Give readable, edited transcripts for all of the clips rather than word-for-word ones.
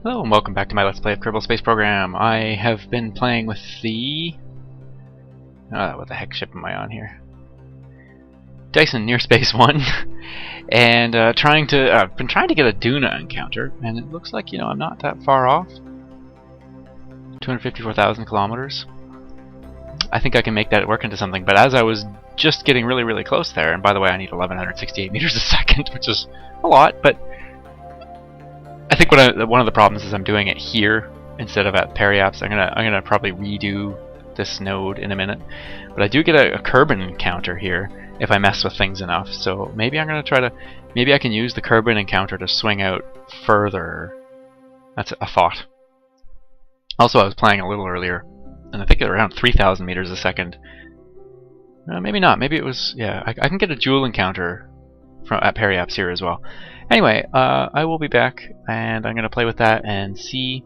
Hello and welcome back to my Let's Play of Kerbal Space Program. I have been playing with the... what the heck ship am I on here? Dyson Near Space 1 and been trying to get a Duna encounter, and it looks like, I'm not that far off. 254,000 kilometers. I think I can make that work into something, but as I was just getting really close there, and by the way I need 1168 meters a second, which is a lot, but I think one of the problems is I'm doing it here instead of at Periaps. I'm gonna probably redo this node in a minute, but I do get a Kerbal encounter here if I mess with things enough. So maybe I'm gonna maybe I can use the Kerbal encounter to swing out further. That's a thought. Also, I was playing a little earlier, and I think at around 3,000 meters a second. Maybe not. Maybe it was. Yeah, I can get a Joule encounter at Periaps here as well. Anyway, I will be back, and I'm going to play with that and see.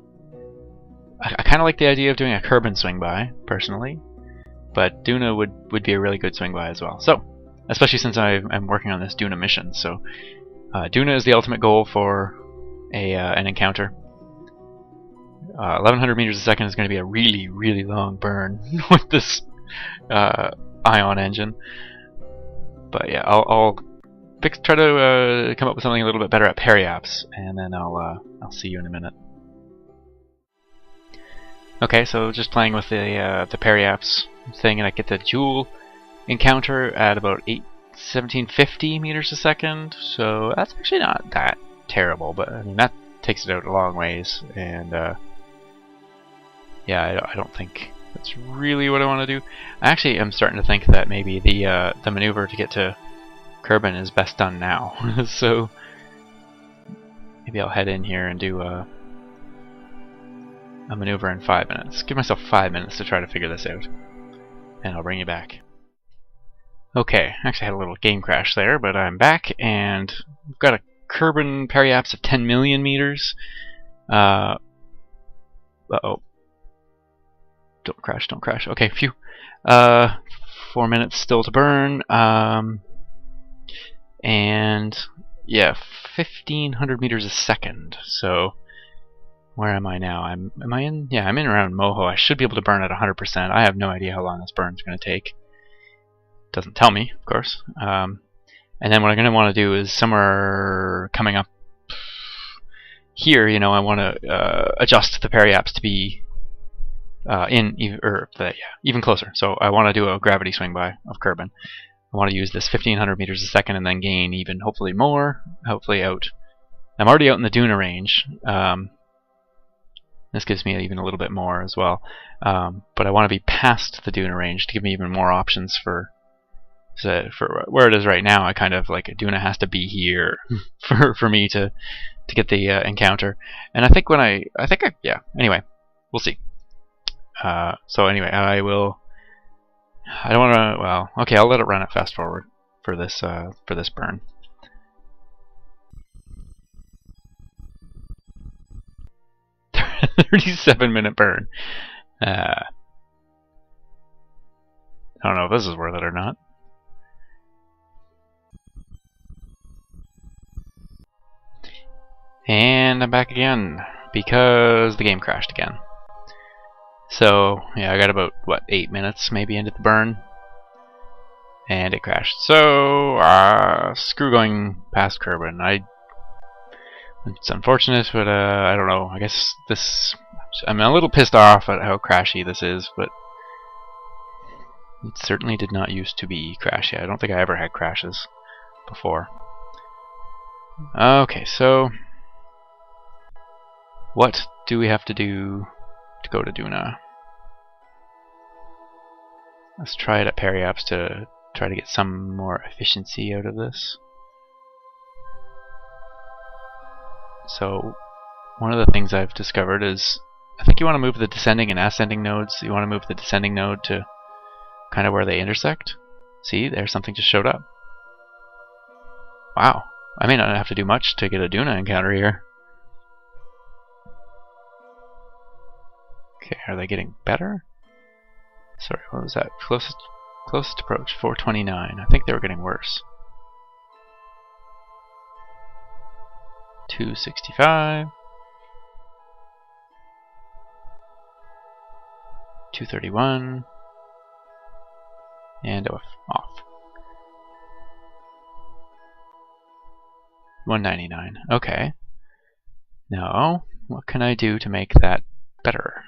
I kind of like the idea of doing a Kerbal swing by, personally, but Duna would be a really good swing by as well. So, especially since I'm working on this Duna mission. So, Duna is the ultimate goal for an encounter. 1100 meters a second is going to be a really long burn with this ion engine. But yeah, I'll try to come up with something a little bit better at Periaps, and then I'll see you in a minute. Okay, so just playing with the Periaps thing, and I get the Joule encounter at about 1750 meters a second. So that's actually not that terrible, but I mean that takes it out a long ways, and yeah, I don't think that's really what I want to do. I actually am starting to think that maybe the maneuver to get to Kerbal is best done now. So maybe I'll head in here and do a maneuver in 5 minutes. Give myself 5 minutes to try to figure this out, and I'll bring you back. Okay, actually had a little game crash there, but I'm back, and we've got a Kerbal Periaps of 10 million meters. Uh-oh. Don't crash. Okay, phew. 4 minutes still to burn. And yeah, 1500 meters a second. So where am I now? Am I in? Yeah, I'm in around Moho. I should be able to burn at 100%. I have no idea how long this burn's going to take. Doesn't tell me, of course. And then what I'm going to want to do is somewhere coming up here, I want to adjust the Periaps to be even closer. So I want to do a gravity swing by of Kerbal. I want to use this 1500 meters a second and then gain even hopefully more. Hopefully out. I'm already out in the Duna range. This gives me even a little bit more as well. But I want to be past the Duna range to give me even more options for where it is right now. I kind of like Duna has to be here for me to get the encounter. And I think yeah. Anyway, we'll see. So anyway, I don't want to. Well, okay, I'll let it run at fast forward for this burn. $37-minute burn. I don't know if this is worth it or not. And I'm back again because the game crashed again. So yeah, I got about 8 minutes maybe into the burn, and it crashed. So screw going past Kerbal. It's unfortunate, but I don't know. I guess I'm a little pissed off at how crashy this is, but it certainly did not used to be crashy. I don't think I ever had crashes before. Okay, so what do we have to do to go to Duna? Let's try it at Periaps to try to get some more efficiency out of this. So one of the things I've discovered is I think you want to move the descending and ascending nodes. You want to move the descending node to kind of where they intersect. See, there's something just showed up. Wow, I may not have to do much to get a Duna encounter here. Okay, are they getting better? Sorry, what was that? Closest approach, 429. I think they were getting worse. 265. 231. And off. 199. Okay. Now, what can I do to make that better?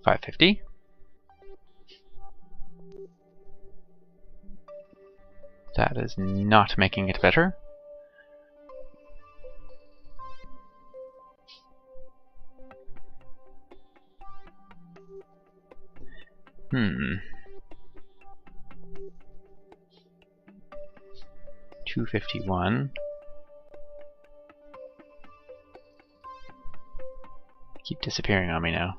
550. That is not making it better. Hmm. 251. Keep disappearing on me now.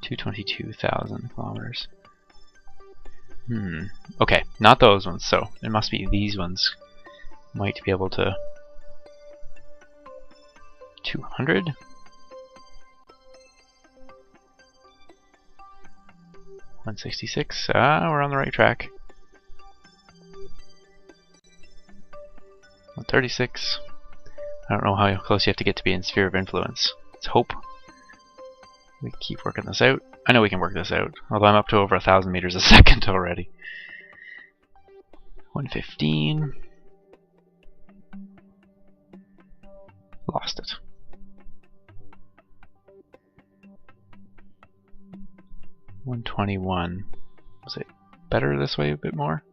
222,000 kilometers. Okay, not those ones, so it must be these ones. Might be able to... 200? 166. We're on the right track. 136. I don't know how close you have to get to be in sphere of influence. Let's hope we keep working this out. I know we can work this out, although I'm up to over 1,000 meters a second already. 115. Lost it. $121. Was it better this way a bit more?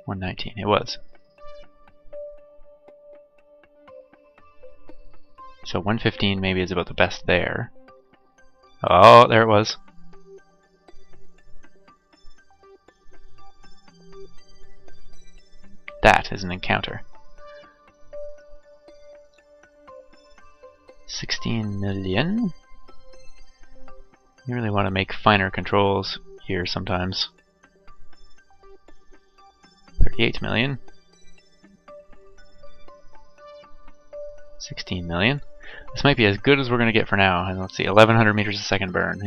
119. It was. So 115 maybe is about the best there. Oh, there it was. That is an encounter. 16 million. You really want to make finer controls here sometimes. 38 million. 16 million. This might be as good as we're going to get for now. And let's see, 1,100 meters a second burn.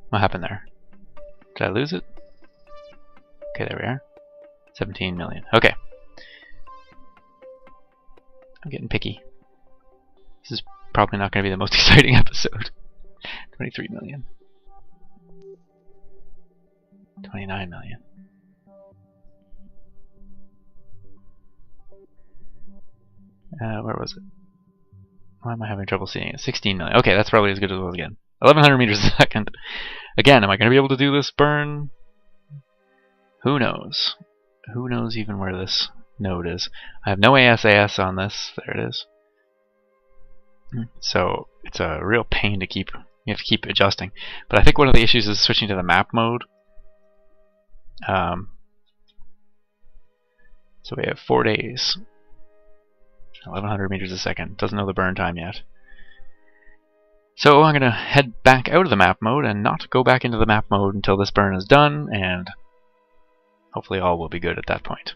What happened there? Did I lose it? Okay, there we are. 17 million. Okay. I'm getting picky. This is probably not going to be the most exciting episode. 23 million. 29 million. Where was it? Why am I having trouble seeing it? 16 million. Okay, that's probably as good as it was again. 1,100 meters a second. Again, am I going to be able to do this burn? Who knows? Who knows even where this node is? I have no ASAS on this. There it is. So it's a real pain to keep. You have to keep adjusting. But I think one of the issues is switching to the map mode. So we have 4 days. 1,100 meters a second. Doesn't know the burn time yet. So I'm going to head back out of the map mode and not go back into the map mode until this burn is done, and hopefully all will be good at that point.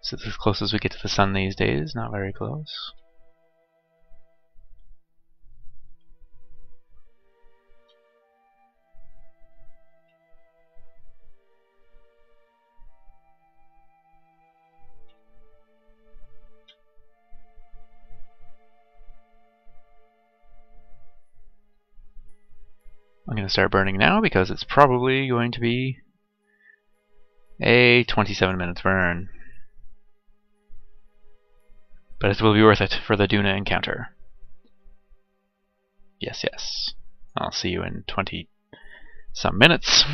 So this is as close as we get to the sun these days, not very close. I'm going to start burning now because it's probably going to be a 27 minutes burn. But it will be worth it for the Duna encounter. Yes, yes. I'll see you in 20 some minutes.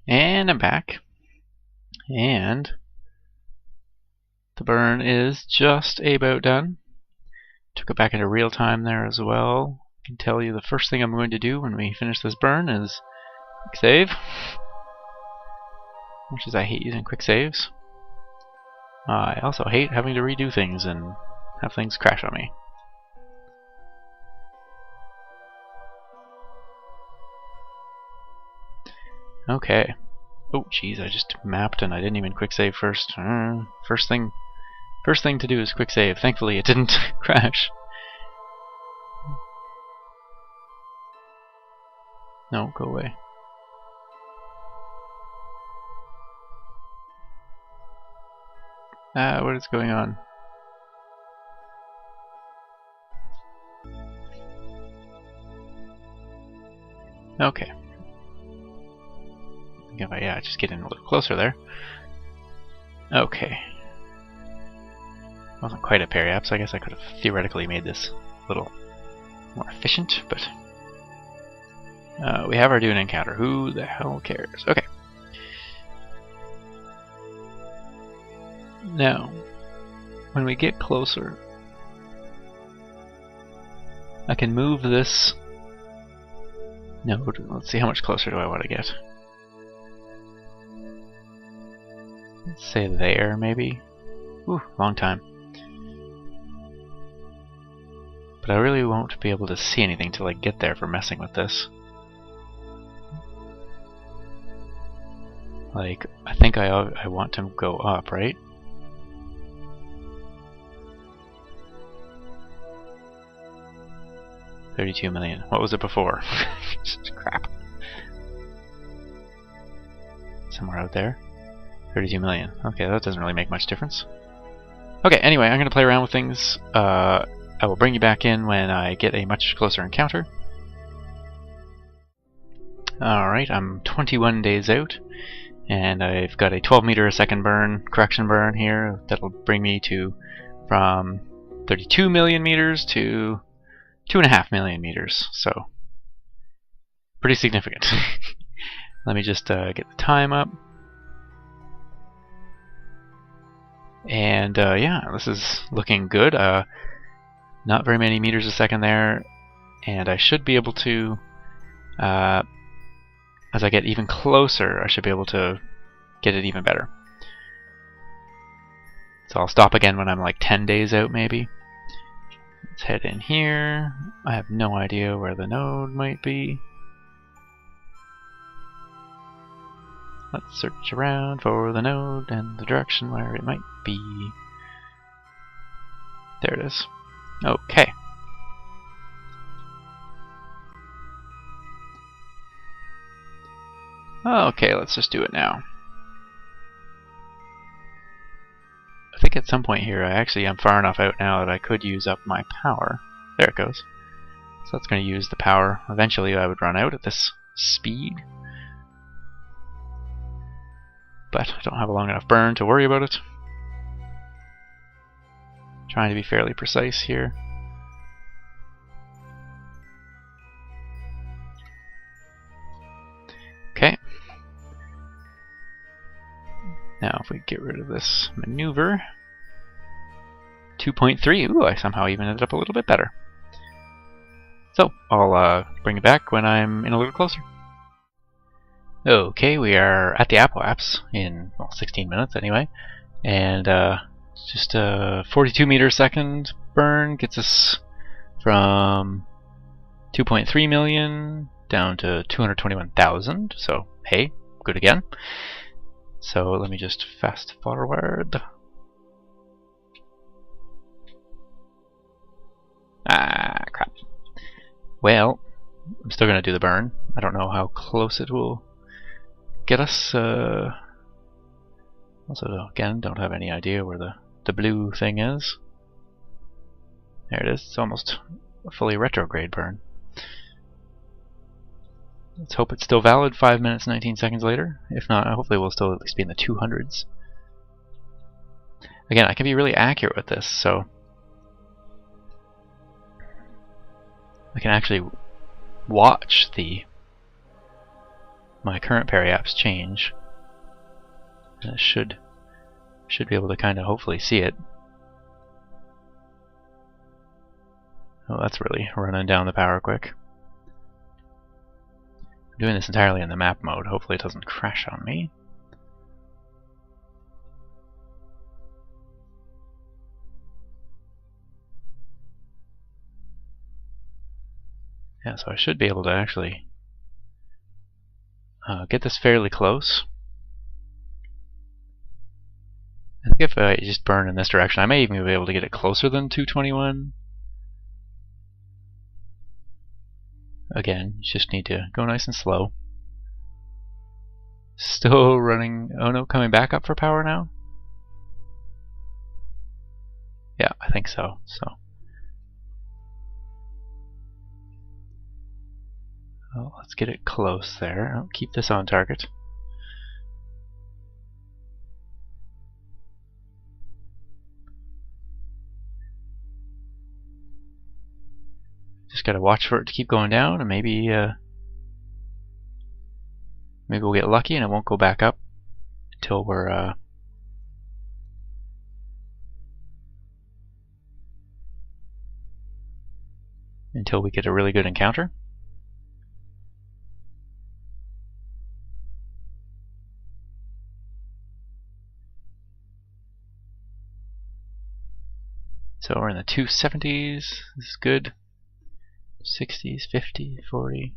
And I'm back. And the burn is just about done. Took it back into real time there as well. I can tell you the first thing I'm going to do when we finish this burn is quick save. Much as I hate using quick saves, I also hate having to redo things and have things crash on me. Okay. Oh jeez, I just mapped and I didn't even quick save first. First thing to do is quick save. Thankfully it didn't crash. No, go away. What is going on? Okay. Yeah, just get in a little closer there. Okay. Wasn't quite a periapse. I guess I could have theoretically made this a little more efficient, but we have our Duna encounter. Who the hell cares? Okay. Now, when we get closer, I can move this node. Let's see, how much closer do I want to get? Let's say there, maybe. Ooh, long time. But I really won't be able to see anything till I get there for messing with this. Like, I think I want to go up, right? $32 million. What was it before? Crap. Somewhere out there. 32 million. Okay, that doesn't really make much difference. Okay, anyway, I'm going to play around with things. I will bring you back in when I get a much closer encounter. Alright, I'm 21 days out, and I've got a 12 meter a second burn, correction burn here. That'll bring me to from 32 million meters to 2.5 million meters, so pretty significant. Let me just get the time up. And yeah, this is looking good. Not very many meters a second there, and I should be able to, as I get even closer, I should be able to get it even better. So I'll stop again when I'm like 10 days out maybe. Let's head in here. I have no idea where the node might be. Let's search around for the node and the direction where it might be. There it is. Okay. Okay, let's just do it now. I think at some point here I actually am far enough out now that I could use up my power. There it goes. So that's going to use the power. Eventually I would run out at this speed. But I don't have a long enough burn to worry about it. Trying to be fairly precise here. Okay. Now if we get rid of this maneuver, 2.3, ooh, I somehow even ended up a little bit better. So, I'll bring it back when I'm in a little closer. Okay, we are at the apoapse in, well, 16 minutes anyway, and just a 42 meter second burn gets us from 2.3 million down to 221,000, so hey, good again. So let me just fast forward. Ah, crap. Well, I'm still going to do the burn. I don't know how close it will get us. Also, again, don't have any idea where the blue thing is. There it is. It's almost a fully retrograde burn. Let's hope it's still valid 5 minutes 19 seconds later. If not, hopefully we'll still at least be in the 200s. Again, I can be really accurate with this, so I can actually watch my current periapse change, and I should be able to kind of hopefully see it. Oh, that's really running down the power quick. I'm doing this entirely in the map mode. Hopefully it doesn't crash on me. Yeah, so I should be able to actually get this fairly close. I think if I just burn in this direction, I may even be able to get it closer than 221. Again, you just need to go nice and slow. Still running. Oh no, coming back up for power now? Yeah, I think so. Oh, let's get it close there. Oh, keep this on target. Just gotta watch for it to keep going down, and maybe we'll get lucky and it won't go back up until we're until we get a really good encounter. So we're in the 270s. This is good. 60s, 50, 40.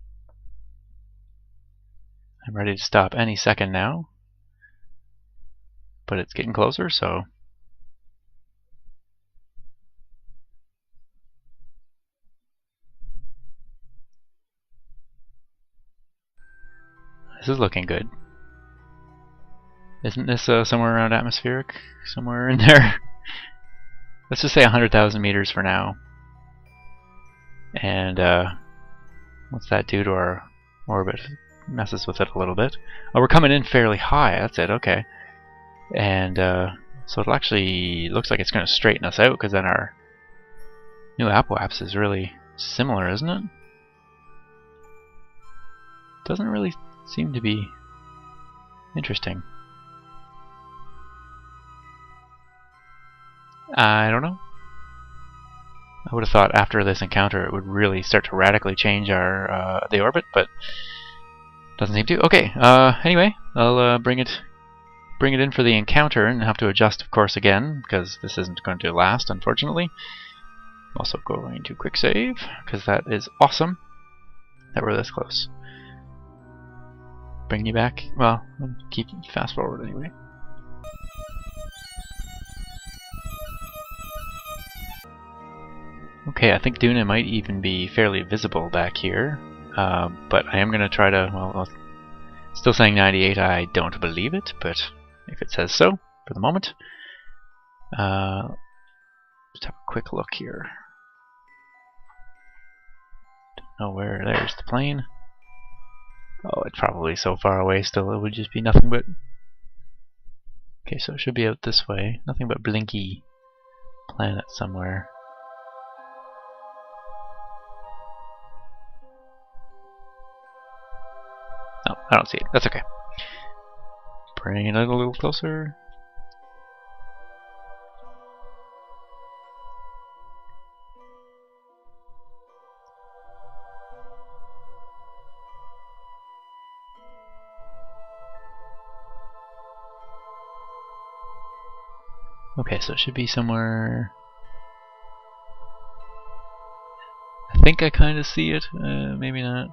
I'm ready to stop any second now. But it's getting closer, so this is looking good. Isn't this somewhere around atmospheric? Somewhere in there? Let's just say 100,000 meters for now. And what's that do to our orbit? Messes with it a little bit. Oh, we're coming in fairly high. That's it. Okay. And so it actually looks like it's going to straighten us out, because then our new apoapse is really similar, isn't it? Doesn't really seem to be interesting. I don't know. I would have thought after this encounter it would really start to radically change our the orbit, but doesn't seem to. Okay. Anyway, I'll bring it in for the encounter and have to adjust, of course, again, because this isn't going to last, unfortunately. I'm also going to quick save, because that is awesome that we're this close. Bring you back. Well, I'll keep fast forward anyway. Okay, I think Duna might even be fairly visible back here, but I am going to try to, well, still saying 98, I don't believe it, but if it says so, for the moment. Just have a quick look here. Don't know where, there's the plane. Oh, it's probably so far away still, it would just be nothing but... Okay, so it should be out this way. Nothing but blinky planets somewhere. Oh, I don't see it. That's okay. Bring it a little closer. Okay, so it should be somewhere... I think I kind of see it. Maybe not.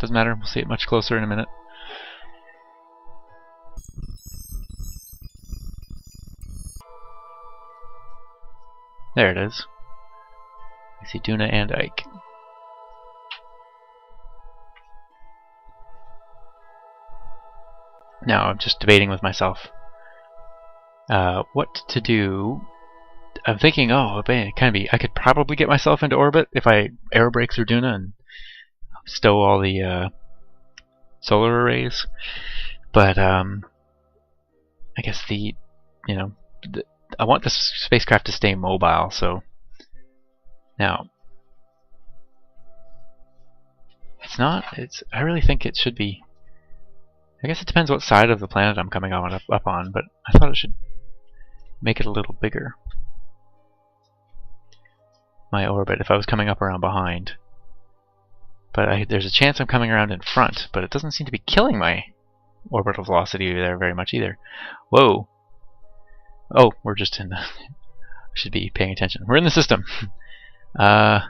Doesn't matter, we'll see it much closer in a minute. There it is. I see Duna and Ike. Now I'm just debating with myself what to do. I'm thinking, oh, I could probably get myself into orbit if I air brake through Duna and stow all the solar arrays, but I guess I want this spacecraft to stay mobile. So now it's not. I really think it should be. I guess it depends what side of the planet I'm coming up on, but I thought it should make it a little bigger. My orbit, if I was coming up around behind. But there's a chance I'm coming around in front, but it doesn't seem to be killing my orbital velocity there very much either. Whoa. Oh, we're just in the... I should be paying attention. We're in the system. What's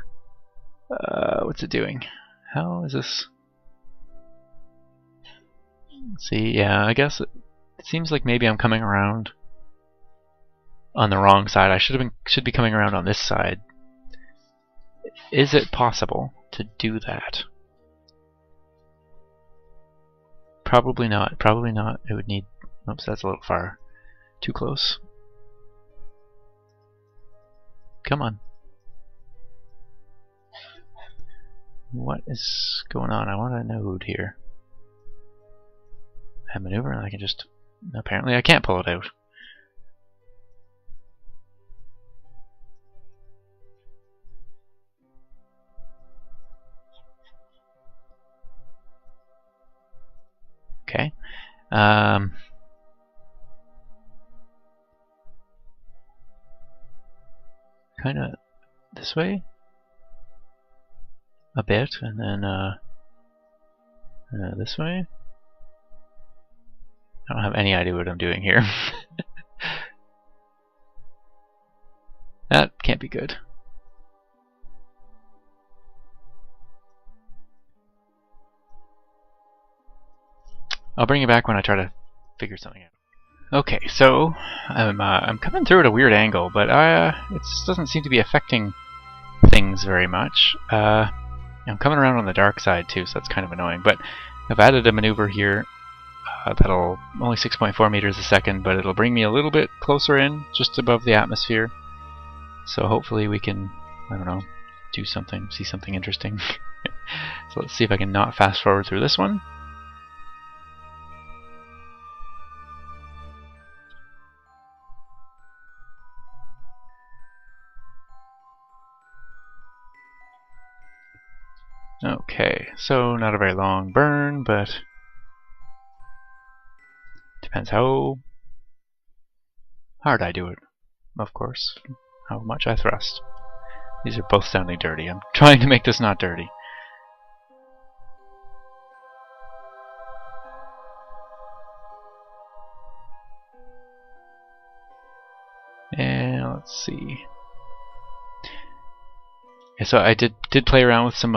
it doing? How is this? Let's see, yeah, I guess it seems like maybe I'm coming around on the wrong side. I should be coming around on this side. Is it possible to do that? Probably not. Probably not. It would need... Oops, that's a little far. Too close. Come on. What is going on? I want a node here. I maneuver and I can just... Apparently I can't pull it out. Okay. Kind of this way a bit, and then this way. I don't have any idea what I'm doing here. That can't be good. I'll bring you back when I try to figure something out. Okay, so I'm coming through at a weird angle, but it doesn't seem to be affecting things very much. I'm coming around on the dark side too, so that's kind of annoying. But I've added a maneuver here that'll only 6.4 meters a second, but it'll bring me a little bit closer in, just above the atmosphere. So hopefully we can, I don't know, do something, see something interesting. So let's see if I can not fast forward through this one. Okay, so not a very long burn, but depends how hard I do it, of course, how much I thrust. These are both sounding dirty. I'm trying to make this not dirty. And let's see. Yeah, so I did play around with some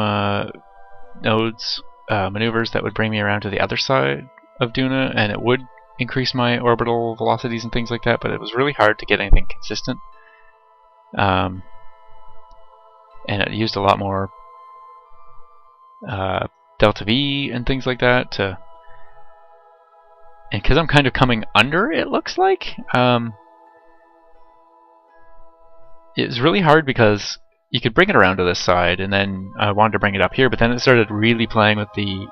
nodes, maneuvers that would bring me around to the other side of Duna, and it would increase my orbital velocities and things like that, but it was really hard to get anything consistent. And it used a lot more delta V and things like that to... And because I'm kind of coming under, it looks like, it's really hard because you could bring it around to this side, and then I wanted to bring it up here, but then it started really playing with the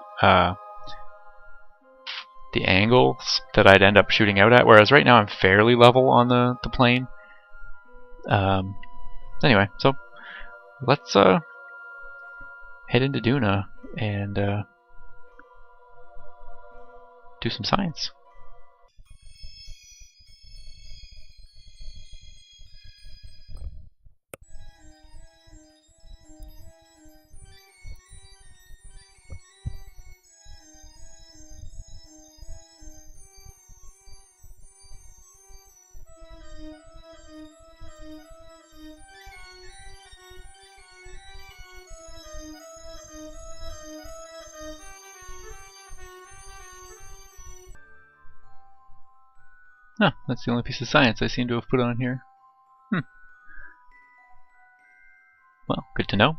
angles that I'd end up shooting out at, whereas right now I'm fairly level on the plane. Anyway, so let's head into Duna and do some science. Huh, that's the only piece of science I seem to have put on here. Well, good to know.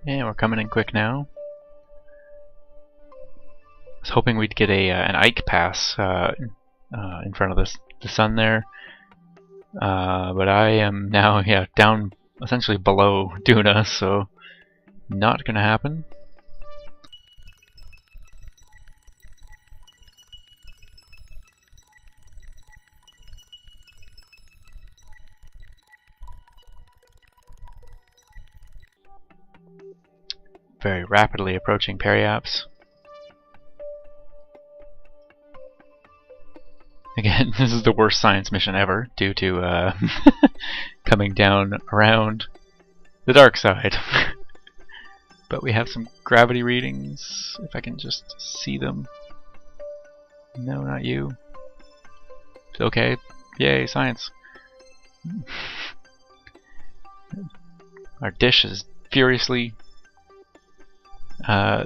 And we're coming in quick now. I was hoping we'd get an Ike pass in front of the sun there, but I am now down essentially below Duna, so not gonna happen. very rapidly approaching periaps. Again, this is the worst science mission ever due to coming down around the dark side. But we have some gravity readings, if I can just see them. No, not you. Okay, yay, science. Our dish is furiously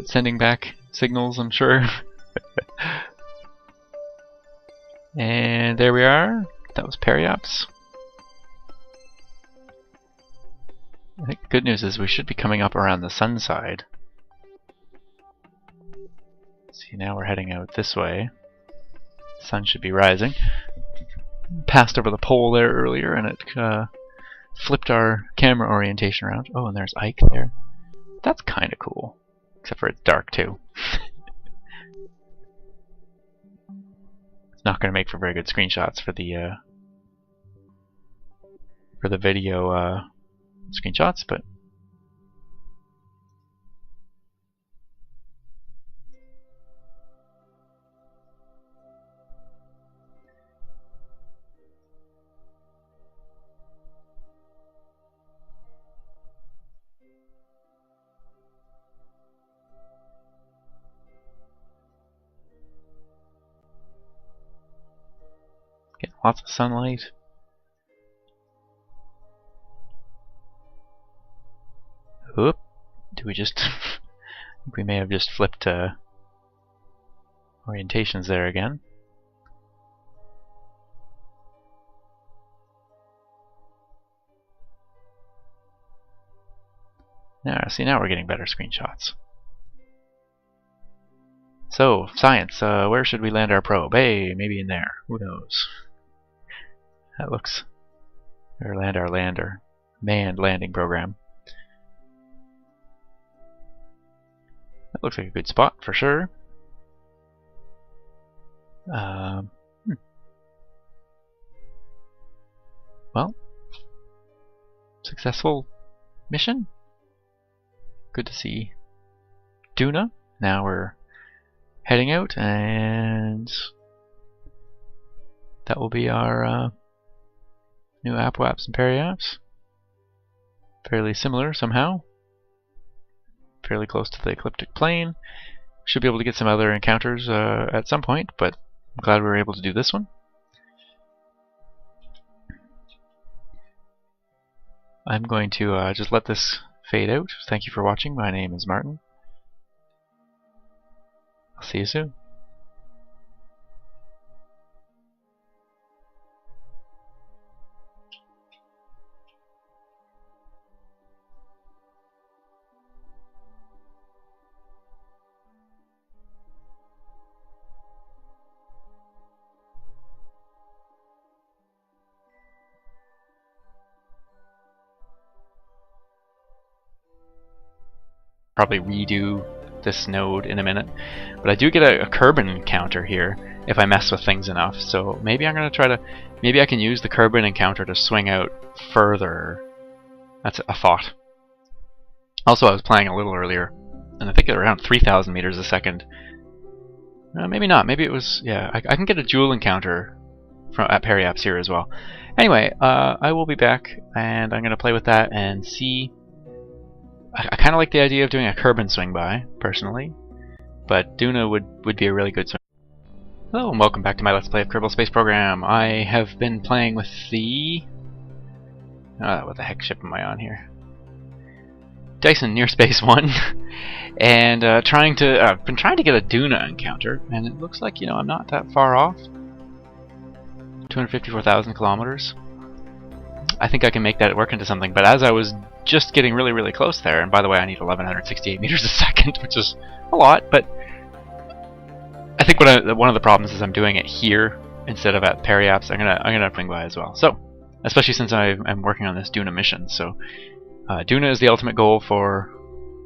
sending back signals, I'm sure. And there we are. That was periaps. I think the good news is we should be coming up around the sun side. See, now we're heading out this way. The sun should be rising. Passed over the pole there earlier and it flipped our camera orientation around. Oh, and there's Ike there. That's kind of cool. Except for it's dark too. It's not going to make for very good screenshots for the video screenshots, but getting lots of sunlight. Oop! Do we just? I think we may have just flipped orientations there again. Now, see, now we're getting better screenshots. So, science. Where should we land our probe? Hey, maybe in there. Who knows? That looks. Or land our lander. Manned landing program. That looks like a good spot for sure. Well, successful mission. Good to see Duna. Now we're heading out, and that will be our new apwaps and periaps. Fairly similar somehow. Fairly close to the ecliptic plane. Should be able to get some other encounters at some point, but I'm glad we were able to do this one. I'm going to just let this fade out. Thank you for watching. My name is Martin. I'll see you soon. Probably redo this node in a minute, but I do get a Kerbal encounter here if I mess with things enough, so maybe I'm gonna try to, maybe I can use the Kerbal encounter to swing out further. That's a thought. Also, I was playing a little earlier and I think at around 3,000 meters a second. Maybe not, maybe it was, yeah, I can get a dual encounter at periaps here as well. Anyway, I will be back and I'm gonna play with that and see. I kind of like the idea of doing a Kerbal swing by, personally, but Duna would be a really good swing. Hello and welcome back to my Let's Play of Kerbal Space Program. I have been playing with the... what the heck ship am I on here? Dyson Near Space 1, and I've been trying to get a Duna encounter, and it looks like, you know, I'm not that far off. 254,000 kilometers. I think I can make that work into something, but as I was just getting really, really close there, and by the way, I need 1168 meters a second, which is a lot, but I think one of the problems is I'm doing it here instead of at periaps. I'm gonna swing by as well. So, especially since I'm working on this Duna mission, so Duna is the ultimate goal for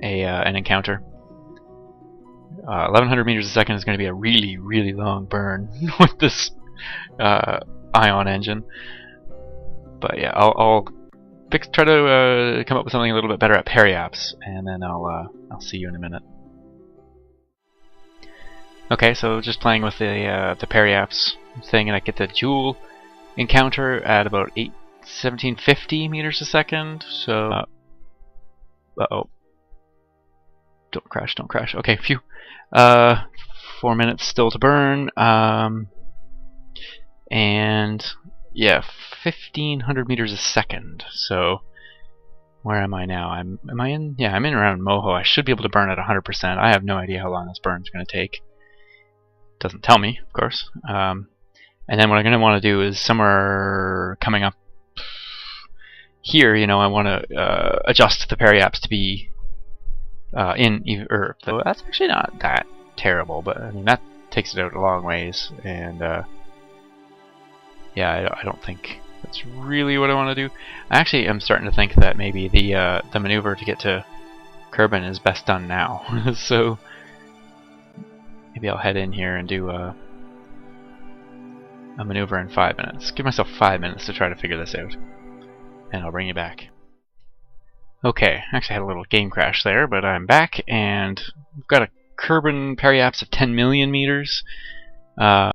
an encounter. 1100 meters a second is going to be a really, really long burn with this ion engine. But yeah, I'll try to come up with something a little bit better at periaps, and then I'll see you in a minute. Okay, so just playing with the periaps thing, and I get the Joule encounter at about 1750 meters a second. So, uh-oh. Don't crash, don't crash. Okay, phew. 4 minutes still to burn. And yeah, 1500 meters a second. So where am I now? Am I in? Yeah, I'm in around Moho. I should be able to burn at 100%. I have no idea how long this burn's going to take. Doesn't tell me, of course. And then what I'm going to want to do is somewhere coming up here, you know, I want to adjust the periaps to be in Earth. So that's actually not that terrible, but I mean that takes it out a long ways, and yeah, I don't think that's really what I want to do. I actually am starting to think that maybe the maneuver to get to Kerbal is best done now. So maybe I'll head in here and do a maneuver in 5 minutes. Give myself 5 minutes to try to figure this out, and I'll bring you back. Okay, actually had a little game crash there, but I'm back, and we've got a Kerbal periaps of 10 million meters.